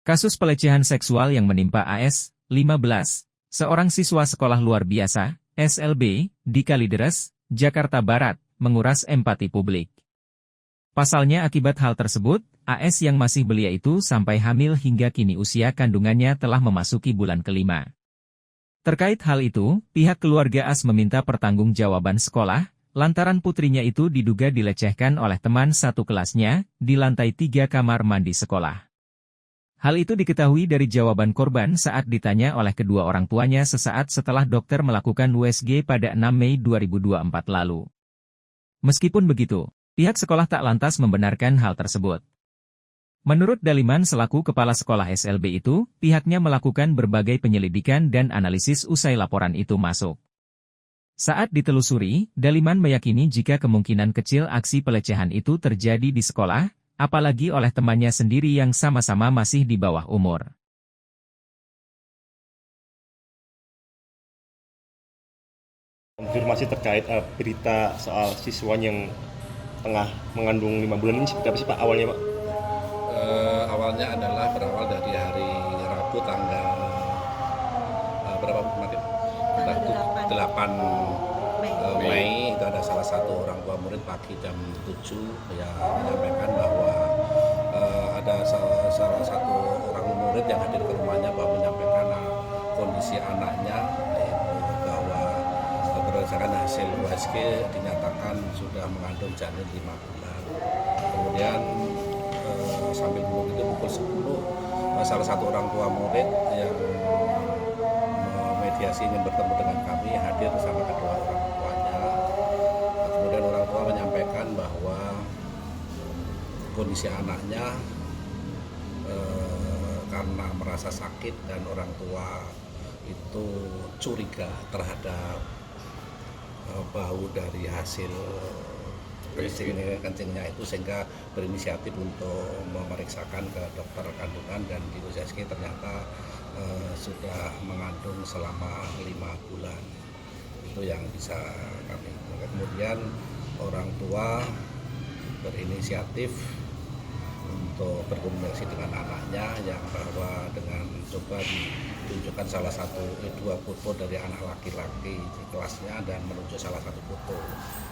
Kasus pelecehan seksual yang menimpa AS, 15, seorang siswa sekolah luar biasa, SLB, di Kalideres, Jakarta Barat, menguras empati publik. Pasalnya akibat hal tersebut, AS yang masih belia itu sampai hamil hingga kini usia kandungannya telah memasuki bulan kelima. Terkait hal itu, pihak keluarga AS meminta pertanggungjawaban sekolah, lantaran putrinya itu diduga dilecehkan oleh teman satu kelasnya, di lantai 3 kamar mandi sekolah. Hal itu diketahui dari jawaban korban saat ditanya oleh kedua orang tuanya sesaat setelah dokter melakukan USG pada 6 Mei 2024 lalu. Meskipun begitu, pihak sekolah tak lantas membenarkan hal tersebut. Menurut Daliman selaku kepala sekolah SLB itu, pihaknya melakukan berbagai penyelidikan dan analisis usai laporan itu masuk. Saat ditelusuri, Daliman meyakini jika kemungkinan kecil aksi pelecehan itu terjadi di sekolah, apalagi oleh temannya sendiri yang sama-sama masih di bawah umur. Konfirmasi terkait berita soal siswanya yang tengah mengandung 5 bulan ini seperti apa sih Pak awalnya Pak? Awalnya adalah berawal dari hari Rabu tanggal berapa kemarin? 8 Mei itu ada salah satu orang tua murid pagi jam 7 yang menyampaikan bahwa ada salah satu orang murid yang hadir ke rumahnya bahwa menyampaikan kondisi anaknya bahwa berdasarkan hasil USG dinyatakan sudah mengandung janin 5 bulan. Kemudian sambil menunggu itu pukul 10 salah satu orang tua murid yang mediasi ingin bertemu dengan kami hadir bersama kedua orang tuanya. Kemudian orang tua menyampaikan bahwa kondisi anaknya karena merasa sakit dan orang tua itu curiga terhadap bau dari hasil kencingnya itu sehingga berinisiatif untuk memeriksakan ke dokter kandungan dan di USG ternyata sudah mengandung selama 5 bulan. Itu yang bisa kami. Kemudian orang tua berinisiatif untuk berkomunikasi dengan anaknya yang bahwa dengan coba ditunjukkan salah satu dua foto dari anak laki-laki di kelasnya dan menunjuk salah satu foto.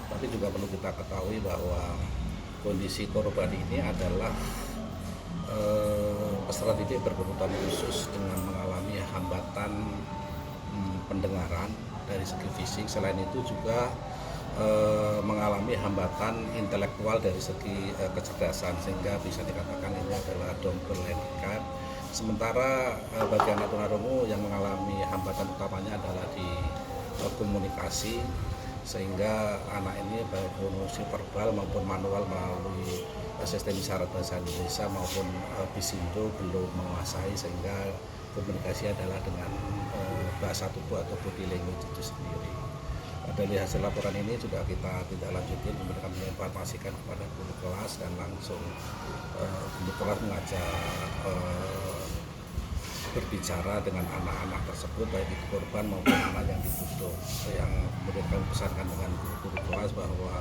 Tapi juga perlu kita ketahui bahwa kondisi korban ini adalah peserta didik berkebutuhan khusus dengan mengalami hambatan pendengaran dari segi fisik. Selain itu juga mengalami hambatan intelektual dari segi kecerdasan sehingga bisa dikatakan ini adalah double handicap. Sementara bagi anak tunarungu yang mengalami hambatan utamanya adalah di komunikasi sehingga anak ini baik pronunciasi verbal maupun manual melalui sistem isyarat bahasa Indonesia maupun Bisindo belum menguasai sehingga komunikasi adalah dengan bahasa tubuh atau body language itu sendiri. Dari hasil laporan ini sudah kita tidak lanjutin, kemudian kami informasikan kepada guru kelas dan langsung guru kelas mengajak berbicara dengan anak-anak tersebut baik itu korban maupun anak yang dituduh. Yang kemudian kami pesankan dengan guru kelas bahwa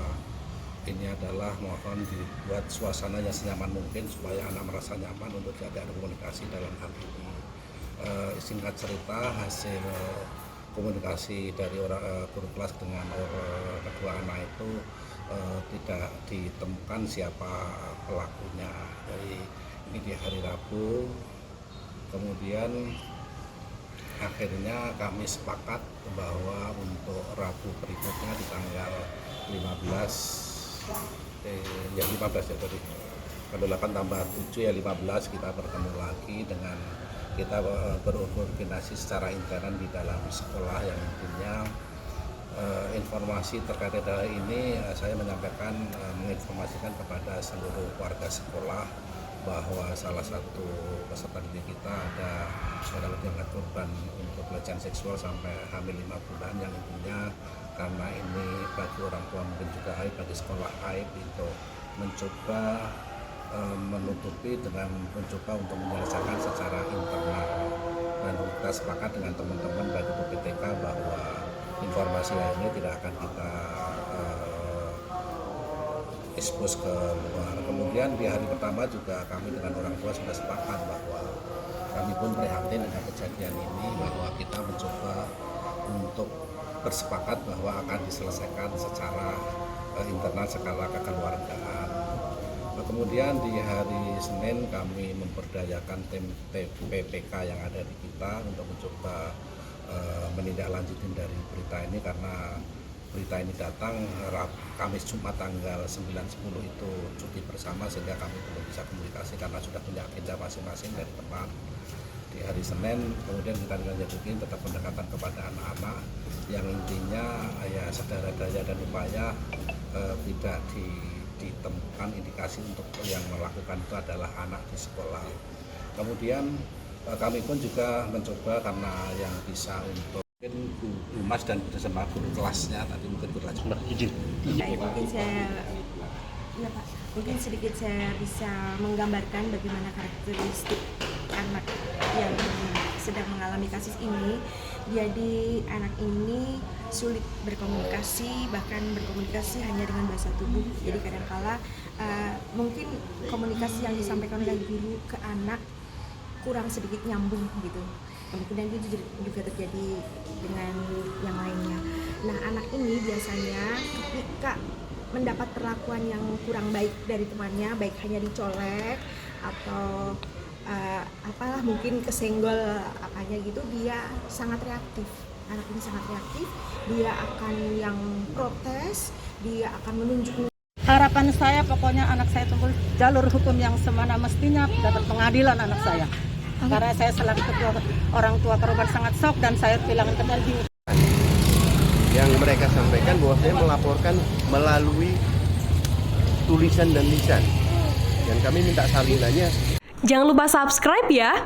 ini adalah mohon dibuat suasana yang senyaman mungkin supaya anak merasa nyaman untuk tidak ada komunikasi dalam hal ini. Singkat cerita hasil komunikasi dari guru kelas dengan kedua anak itu tidak ditemukan siapa pelakunya. Dari ini di hari Rabu, kemudian akhirnya kami sepakat bahwa untuk Rabu berikutnya di tanggal 15 ya tadi kalau 8 tambah 7 ya 15 kita bertemu lagi dengan kita berkoordinasi secara intern di dalam sekolah yang intinya informasi terkait hal ini saya menyampaikan menginformasikan kepada seluruh warga sekolah bahwa salah satu peserta didik kita ada dalam diangkat korban untuk pelecehan seksual sampai hamil 5 bulan yang intinya karena ini bagi orang tua mungkin juga aib, bagi sekolah aib itu mencoba menutupi dengan mencoba untuk menyelesaikan secara internal dan kita sepakat dengan teman-teman baik itu PTK bahwa informasi ini tidak akan kita expose ke luar. Kemudian di hari pertama juga kami dengan orang tua sudah sepakat bahwa pun prihatin dengan kejadian ini, bahwa kita mencoba untuk bersepakat bahwa akan diselesaikan secara internal, secara kekeluargaan. Kemudian di hari Senin kami memperdayakan tim PPK yang ada di kita untuk mencoba menindaklanjuti dari berita ini, karena berita ini datang Kamis Jumat tanggal 9-10 itu cuti bersama, sehingga kami belum bisa komunikasi karena sudah punya agenda masing-masing dari teman. Di hari Senin kemudian kita lanjutkan tetap pendekatan kepada anak-anak, yang intinya ya saudara daya dan upaya tidak ditemukan indikasi untuk yang melakukan itu adalah anak di sekolah. Kemudian kami pun juga mencoba, karena yang bisa untuk humas dan bersama guru kelasnya tadi mungkin berlanjut. Mungkin sedikit saya bisa menggambarkan bagaimana karakteristik anak yang sedang mengalami kasus ini. Jadi anak ini sulit berkomunikasi, bahkan berkomunikasi hanya dengan bahasa tubuh. Jadi kadangkala mungkin komunikasi yang disampaikan oleh guru ke anak kurang sedikit nyambung gitu. Kemungkinan itu juga terjadi dengan yang lainnya. Nah, anak ini biasanya ketika mendapat perlakuan yang kurang baik dari temannya, baik hanya dicolek atau apalah mungkin kesenggol apanya gitu, dia sangat reaktif. Anak ini sangat reaktif, dia akan yang protes, dia akan menunjuk. Harapan saya pokoknya anak saya tunggu jalur hukum yang semana mestinya, dapat pengadilan anak saya. Karena saya selaku orang tua korban sangat shock dan saya kehilangan kendali. Yang mereka sampaikan bahwa saya melaporkan melalui tulisan dan lisan, dan kami minta salinannya. Jangan lupa subscribe ya.